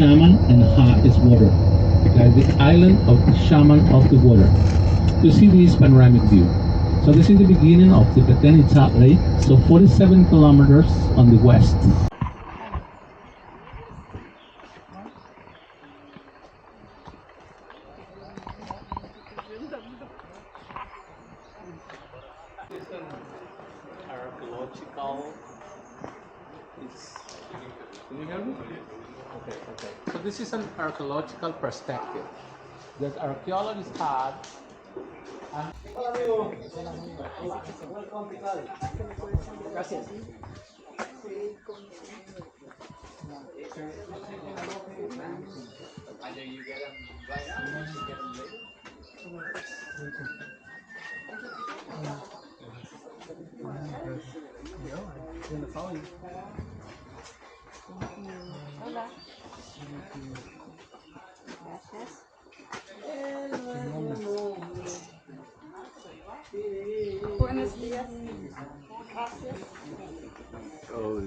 shaman and Ha is water. Okay, the island of the shaman of the water. To see this panoramic view. So this is the beginning of the Petenitsa Lake. So 47 kilometers on the west. Archaeological. Can you hear me? Okay, okay. So this is an archaeological perspective that archaeologists had. Welcome, Tikal. Gracias. Either you get them right now or you get them later. Hola. Gracias. Buenos días. Gracias. Oh.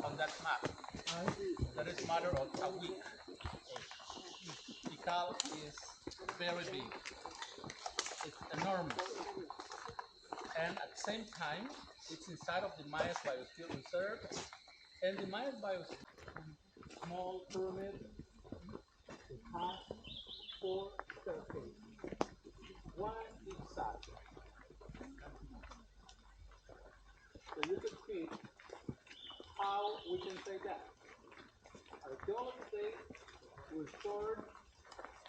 On that map, that is matter of a week. Tikal is very big. It's enormous. And at the same time, it's inside of the Mayan Biosphere Reserve. And the Mayan Biosphere, small pyramid, it has 4 staircases. One each side. So you can see how we can say that. Archaeologists say we restored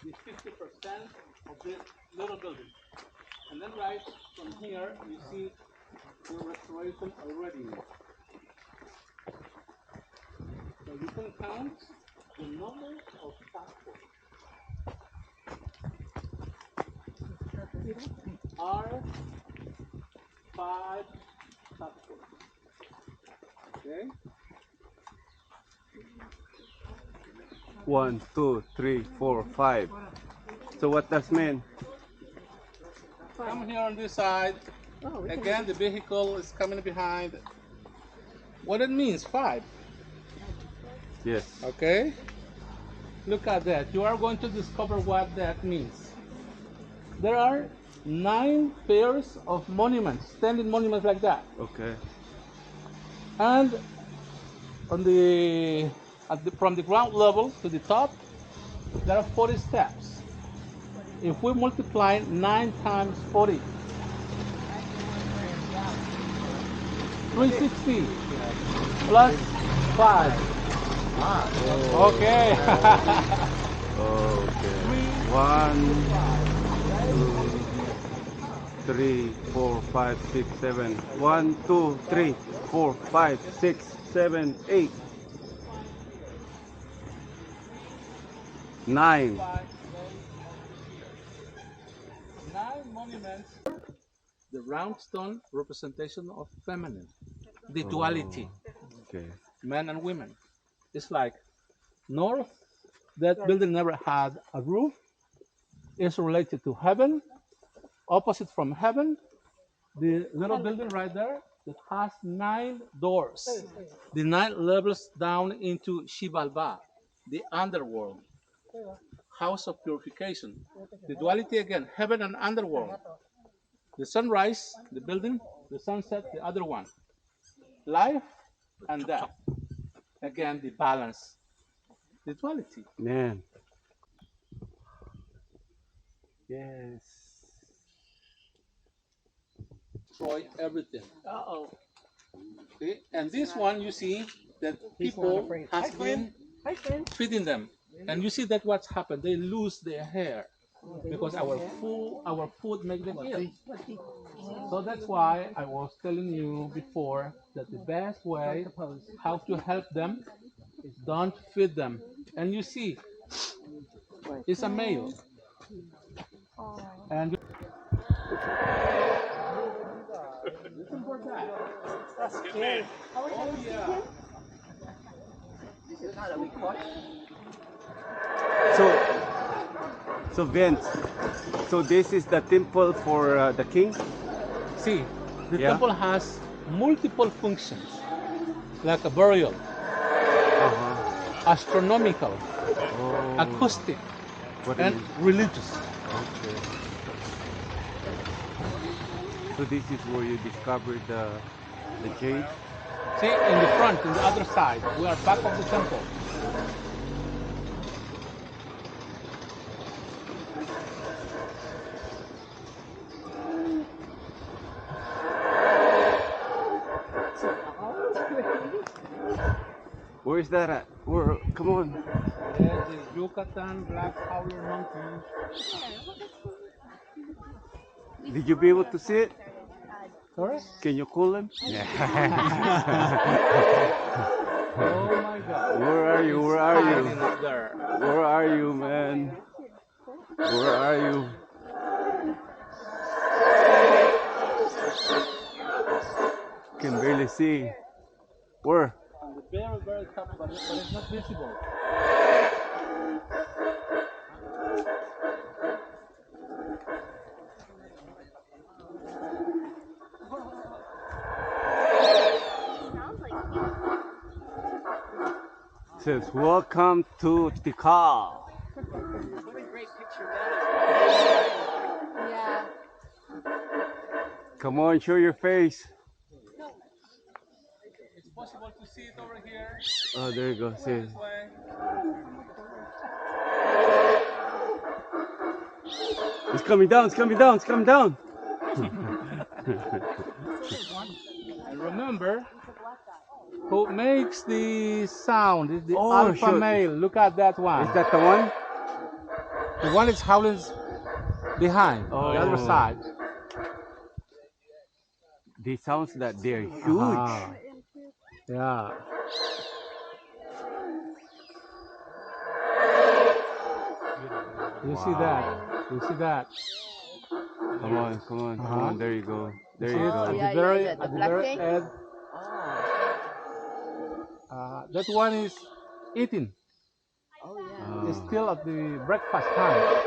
the 50% of this little building. And then right from here, you see the restoration already. So you can count the number of passports. Are 5 passports. Okay? 1, 2, 3, 4, 5. So what does mean? Come here on this side. Oh, Again, the vehicle is coming behind. What it means, 5. Yes. Okay? Look at that. You are going to discover what that means. There are 9 pairs of monuments, standing monuments like that. Okay. And on from the ground level to the top, there are 40 steps. If we multiply 9 times 40, 360 plus 5. Okay. Okay. 1, 2, 3, 4, 5, 6, 7. 1, 2, 3, 4, 5, 6, 7, 8. 9. 9 monuments. The round stone representation of feminine, the duality, Okay. men and women. It's like north, that building never had a roof. It's related to heaven. Opposite from heaven, the little building right there that has 9 doors. The 9 levels down into Shivalba, the underworld, house of purification. The duality again, heaven and underworld. The sunrise, the building, the sunset, the other one. Life and death. Again, the balance. The duality. Man. Yes. Destroy everything. Uh-oh. Okay? And this one, you see that people has been Hi, friend. feeding them. And you see that what's happened. They lose their hair because our food makes them ill. So that's why I was telling you before that the best way how to help them is don't feed them. And you see, it's a male. And listen for that. That's scary. Oh yeah. This is not a record. So Vince, so this is the temple for the king? See, the Yeah. temple has multiple functions. like a burial, Uh-huh. astronomical, Oh. acoustic, What and is religious. okay. So this is where you discovered the cave? See, in the front, in the other side, we are back of the temple. Where is that at? Where? Come on. There's the Yucatan Black Howler Monkey. Did you be able to see it? Sorry? Can you call him? Oh my God. Where are you? Where are Hiding you? up there. Where are you, man? Where are you? Can barely see. Where? On the very, very top, but it's not visible. Says, welcome to Tikal. What a great picture that Come on, show your face. It's possible to see it over here. Oh, there you go. See it. This way. It's coming down. It's coming down. It's coming down. And remember, who makes the sound is the Oh, alpha sure. male. Look at that one. Is that the one? The one is howling behind, the other Oh. side. They sounds that they're huge. Ah, yeah. You see that? You see that? Come on, come on, come on. There you go. There See you it go. at yeah, the very, the at the black very thing? end. That one is eating. Oh, yeah. It's still at the breakfast time.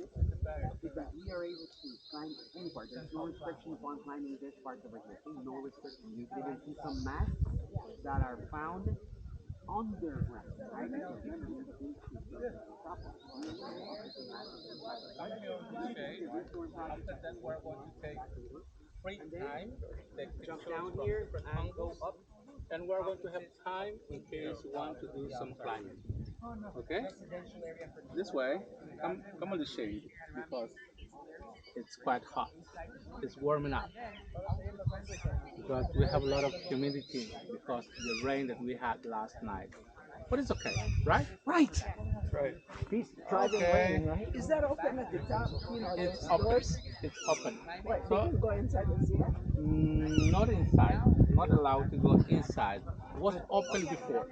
We are able to climb any part. There's no restriction upon climbing this part over here. No restriction. You can even see some masts that are found underground. Right? After that, we're going to take free time, take Jump pictures down from here different and go angles, up. and we're going to have time in case you want to do some climbing. Okay? This way, come on the shade because it's quite hot. It's warming up because we have a lot of humidity because the rain that we had last night. But it's okay, right? Right. Right. He's driving Okay. rain, right? Is that open at the top? You know, It's those open. doors? It's open. What, So, they can go inside and see it? not inside. Not allowed to go inside. Was open before.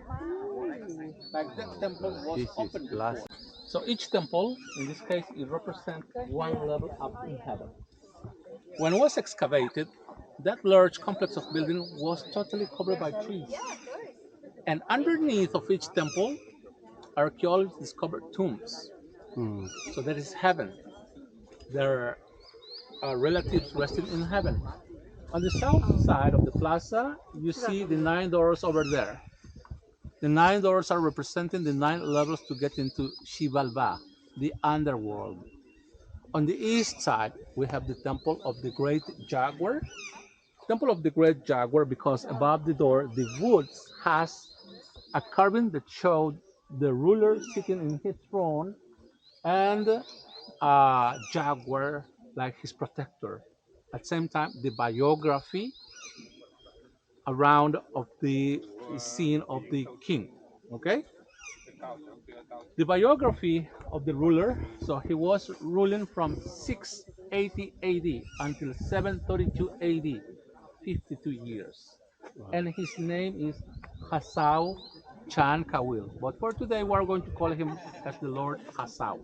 Like that temple was This open is before. glass. So each temple, in this case, it represents one level up in heaven. When it was excavated, that large complex of building was totally covered by trees. And underneath of each temple, archaeologists discovered tombs. Hmm. So that is heaven. There are relatives resting in heaven. On the south side of the plaza, you see the 9 doors over there. The 9 doors are representing the 9 levels to get into Xibalba, the underworld. On the east side, we have the Temple of the Great Jaguar. Temple of the Great Jaguar because above the door, the woods has a carving that showed the ruler sitting in his throne and a jaguar like his protector. At the same time, the biography around of the scene of the king. Okay? The biography of the ruler, so he was ruling from 680 AD until 732 AD, 52 years. And his name is Hasao Chan Kawil. But for today, we're going to call him as the Lord Hasao.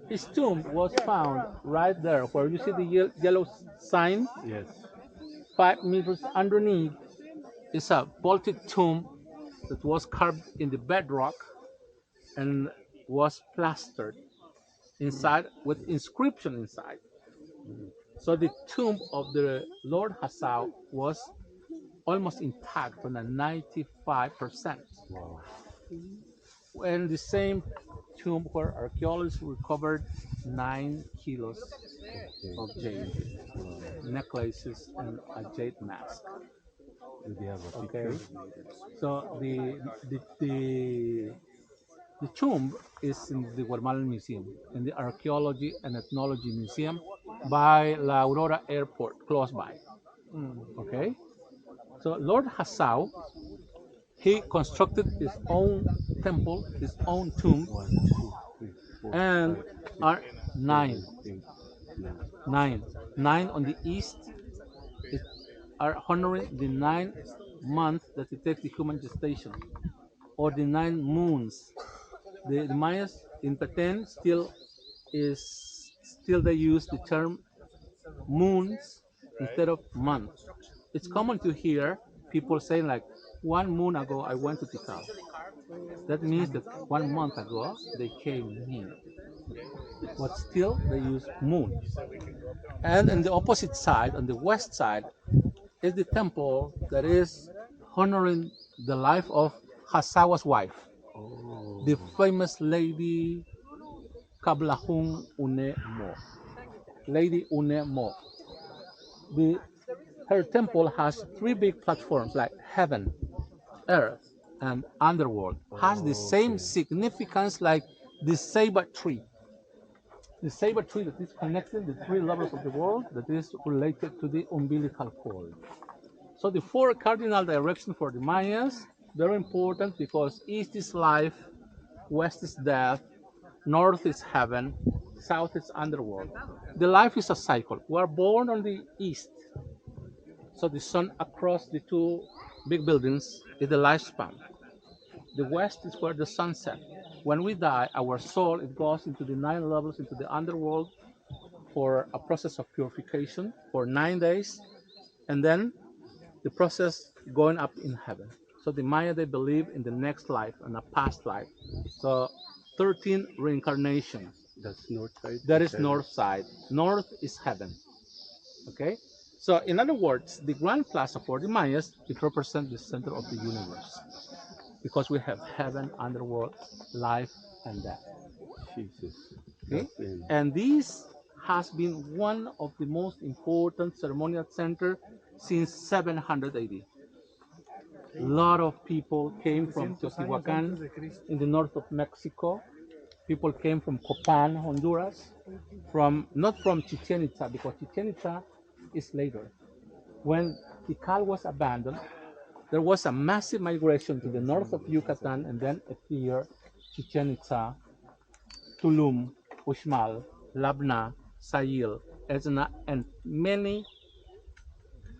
His tomb was found right there where you see the yellow sign, Yes. 5 meters underneath is a vaulted tomb that was carved in the bedrock and was plastered inside with inscription inside. So the tomb of the Lord Hassau was almost intact on a 95%. Wow. And the same tomb where archaeologists recovered 9 kilos of jade, necklaces, and a jade mask. Do they have a Okay, picture? so the tomb is in the Guatemalan Museum, in the Archaeology and Ethnology Museum by La Aurora Airport, close by. Okay, so Lord Hassau, he constructed his own temple, his own tomb, 1, 2, 3, 4, and 5, 6, are nine, 7, 8, 9. nine, nine on the east is, are honoring the 9 month that it takes the human gestation, or the 9 moons. The Mayas in Petén still they use the term moons instead of months. It's common to hear people saying like 1 moon ago I went to Tikal. That means that 1 month ago they came here. But still they use moon. And on the opposite side, on the west side, is the temple that is honoring the life of Hasawa's wife, Oh. the famous lady Kablahung Une Mo. Lady Une Mo. Her temple has 3 big platforms like heaven, earth, and underworld. Has the same significance like the saber tree. The saber tree that is connecting the 3 levels of the world that is related to the umbilical cord. So the 4 cardinal directions for the Mayans, very important because east is life, west is death, north is heaven, south is underworld. The life is a cycle. We are born on the east. So the sun across the 2 big buildings is the lifespan. The west is where the sun sets. When we die, our soul it goes into the 9 levels into the underworld for a process of purification for 9 days, and then the process going up in heaven. So the Maya they believe in the next life and a past life. So 13 reincarnations. That's north side. That is north side. North is heaven. Okay. So in other words, the Grand Plaza for the Mayas it represents the center of the universe because we have heaven, underworld, life, and death. Jesus. Okay? That's in. And this has been one of the most important ceremonial center since 700 AD. A lot of people came from Teotihuacan in the north of Mexico. People came from Copan, Honduras, not from Chichen Itza because Chichen Itza is later. When Tikal was abandoned, there was a massive migration to the north of Yucatan and then here, Chichen Itza, Tulum, Uxmal, Labna, Sayil, Ezna, and many,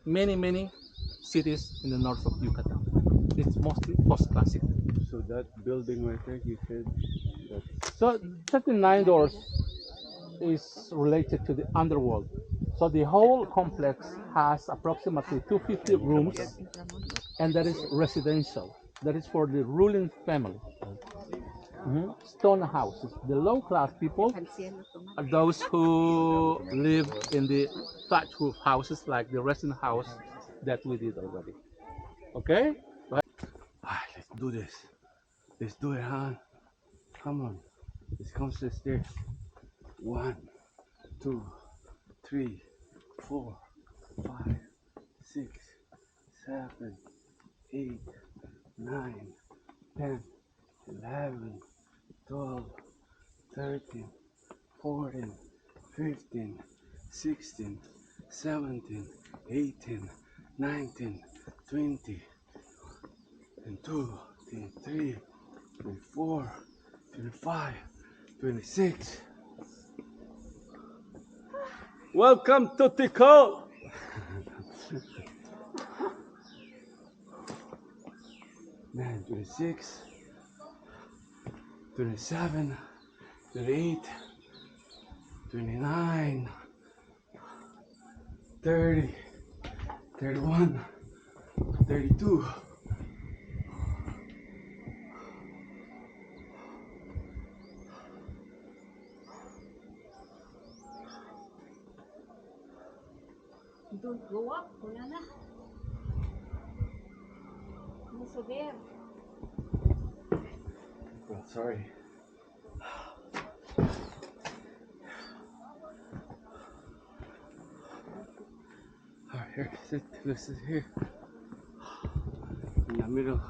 many, many cities in the north of Yucatan. It's mostly post-classic. So that building right there, you said that's So 39 doors is related to the underworld. So the whole complex has approximately 250 rooms, and that is residential. That is for the ruling family. Stone houses. The low class people are those who live in the thatch roof houses, like the resident house that we did already. Okay? let's do this. Let's do it, huh? Come on. Let's come to the stairs. 1, 2, 3, 4, 5, 6, 7, 8, 9, 10, 11, 12, 13, 14, 15, 16, 17, 18, 19, 20, and 2, 23, 24, 25, 26. Welcome to Tikal. 26, 27, 28, 29, 30, 31, 32. Don't grow up, wala na. Also there. Oh, sorry. All right, here, sit. This is here. In the middle.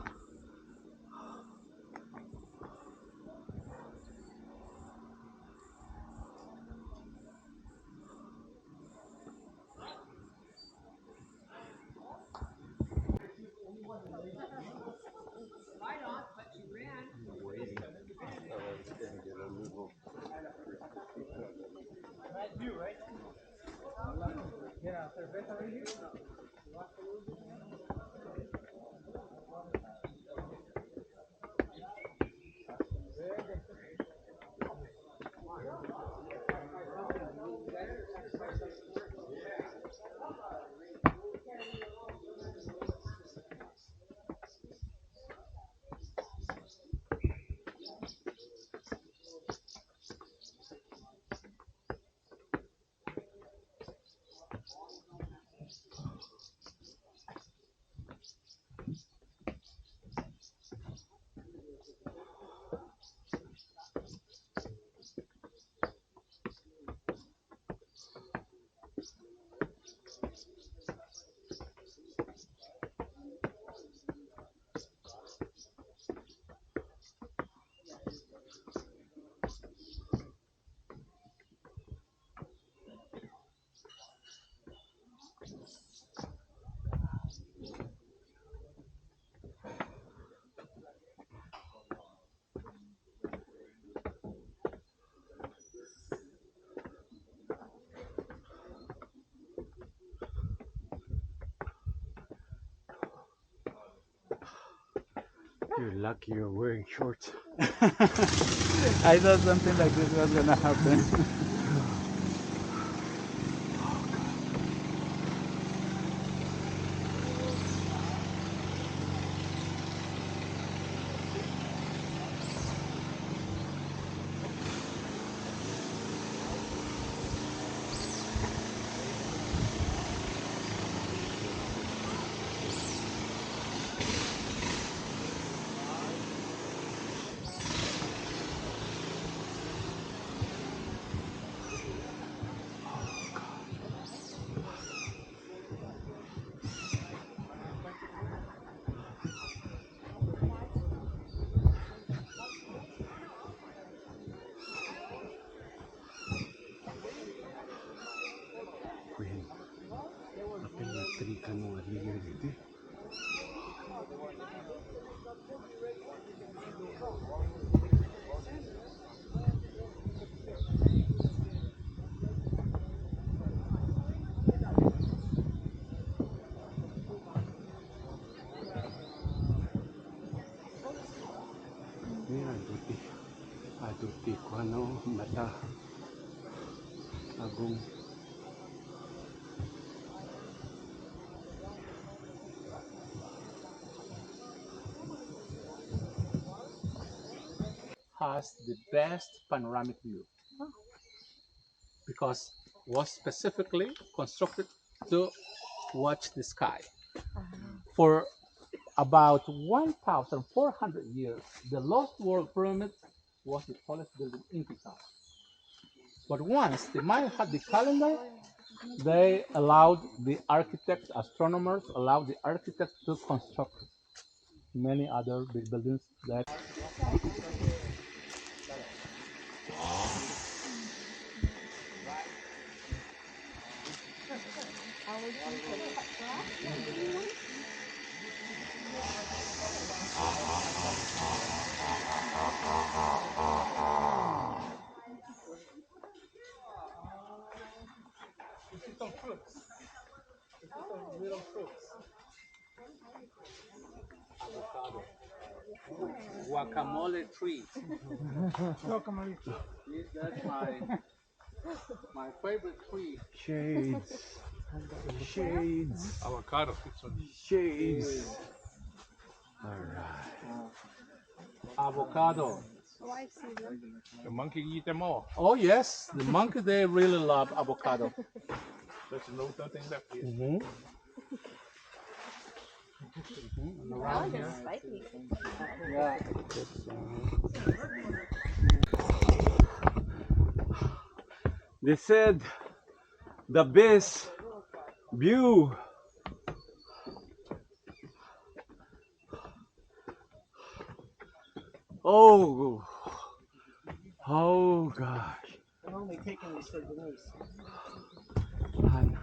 You're lucky you're wearing shorts. I thought something like this was gonna happen. Queen. Apel trika no aligre. Mira, aduti kuano mata agong. Has the best panoramic view because was specifically constructed to watch the sky. For about 1,400 years, the Lost World Pyramid was the tallest building in Tikal. But once the Mayan had the calendar, they allowed the architects, astronomers allowed the architects to construct many other big buildings that some fruits. This is some little fruits. Avocado. Guacamole tree. Guacamole tree. That's my favorite tree. Shades. Shades. Avocado. Shades. Alright. Avocado. Oh, I see them. The monkey eat them all. Oh yes, the monkey they really love avocado. There's nothing left here. Mm-hmm. Around here. Spiky. They said the best view. Oh, oh gosh. I'm only taking this for Denise. Man.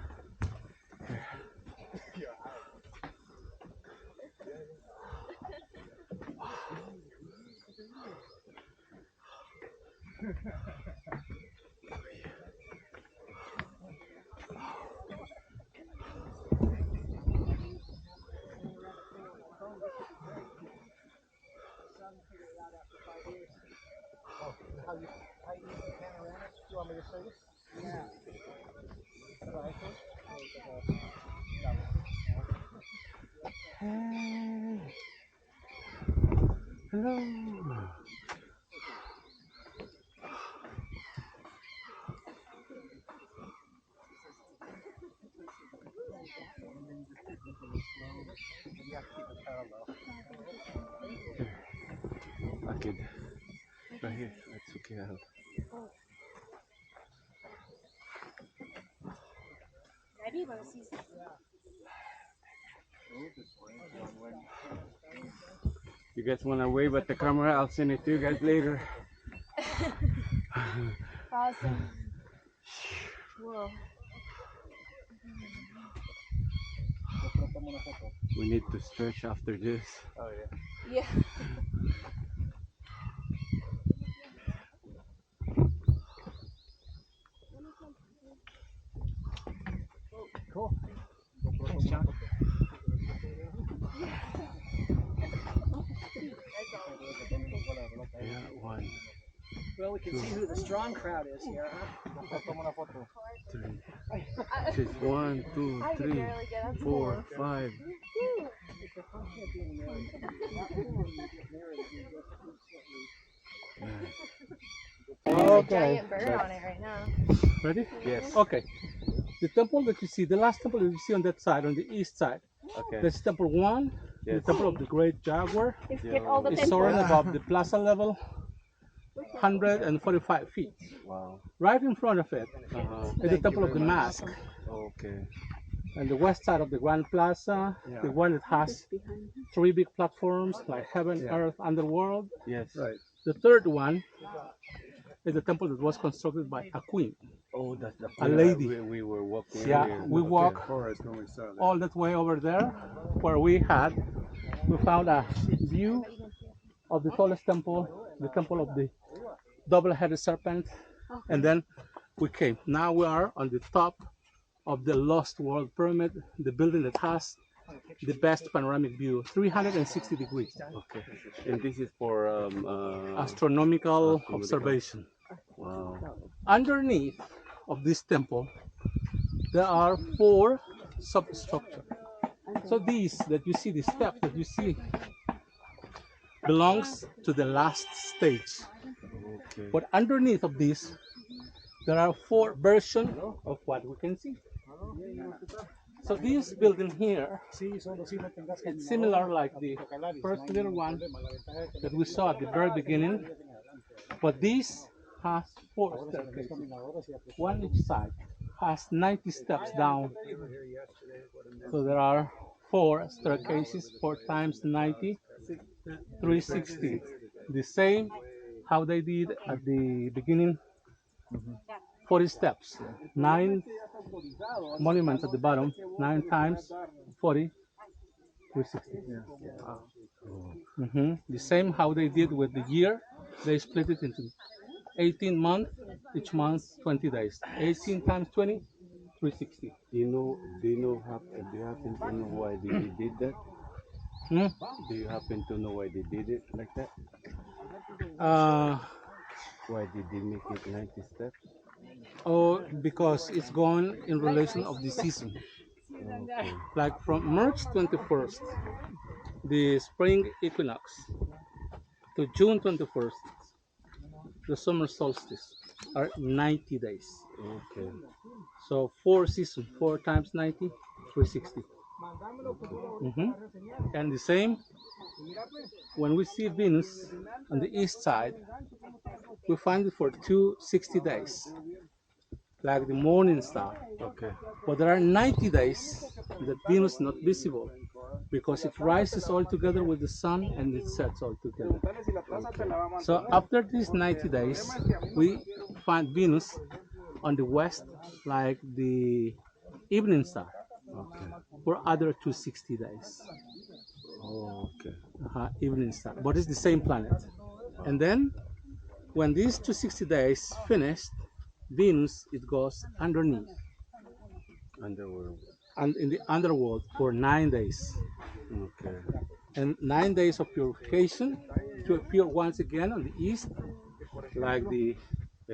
How you use the panoramic? Do you want me to show you? Yeah. Hello. Okay. Right here. That's okay. Daddy, want to see something? You guys want to wave at the camera? I'll send it to you guys later. Awesome. Whoa. We need to stretch after this. Oh yeah. Yeah. Cool. Thanks, John. Yeah, one, Well, we can see who the strong crowd is here, huh? 3, 6, 1, 2, I can 3, barely get up 4, 5. There's a Okay. giant bird on it right now. Ready? Yes. Okay. The temple that you see, the last temple that you see on that side, on the east side, Okay. that's temple 1, the Yes. temple of the great jaguar. You skipped all the It's temples. soaring above the plaza level, 145 feet. Wow. Right in front of it is the temple of the mask, Okay. and the west side of the grand plaza, the one that has 3 big platforms like heaven, earth, underworld. Yes. Right. The third one is the temple that was constructed by a queen. Oh, that's the A lady. We were walking Yeah, earlier. we walk Forest when we saw that. all that way over there where we found a view of the tallest temple, the temple of the double-headed serpent, and then we came. Now we are on the top of the Lost World Pyramid, the building that has the best panoramic view, 360 degrees. Okay. And this is for Astronomical observation. wow. Underneath of this temple, there are 4 substructures. So these that you see, the steps that you see, belongs to the last stage. Okay. But underneath of this, there are 4 versions of what we can see. So this building here, it's similar like the first little one that we saw at the very beginning, but this has 4 staircases, one each side, has 90 steps down. So there are 4 staircases, 4 times 90, 360. The same how they did at the beginning, 40 steps, 9 monuments at the bottom, 9 times 40, 360. The same how they did with the year, they split it into 18 months, each month 20 days. 18 times 20, 360. Do you happen to know why they did that? Do you happen to know why they did it like that? Why did they make it 90 steps? Oh, because it's gone in relation of the season. Okay. Like from March 21st, the spring equinox, to June 21st, the summer solstice, are 90 days. Okay. So 4 seasons, 4 times 90, 360. And the same, when we see Venus on the east side, we find it for 260 days, like the morning star. Okay. But there are 90 days that Venus is not visible because it rises all together with the sun and it sets all together. So after these 90 days, we find Venus on the west like the evening star Okay. for other 260 days. Oh, okay. Evening star, but it's the same planet. And then when these 260 days finished, Venus, it goes underneath Underworld. and in the underworld for 9 days. Okay. And 9 days of purification to appear once again on the east like the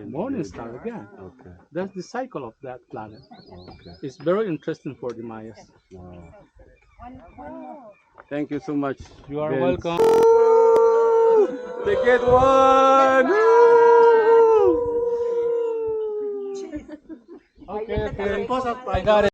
morning star again. Okay. That's the cycle of that planet. Okay. It's very interesting for the Mayas. Wow. Thank you so much. You are Vince. welcome. They get one. Okay, okay. I got it.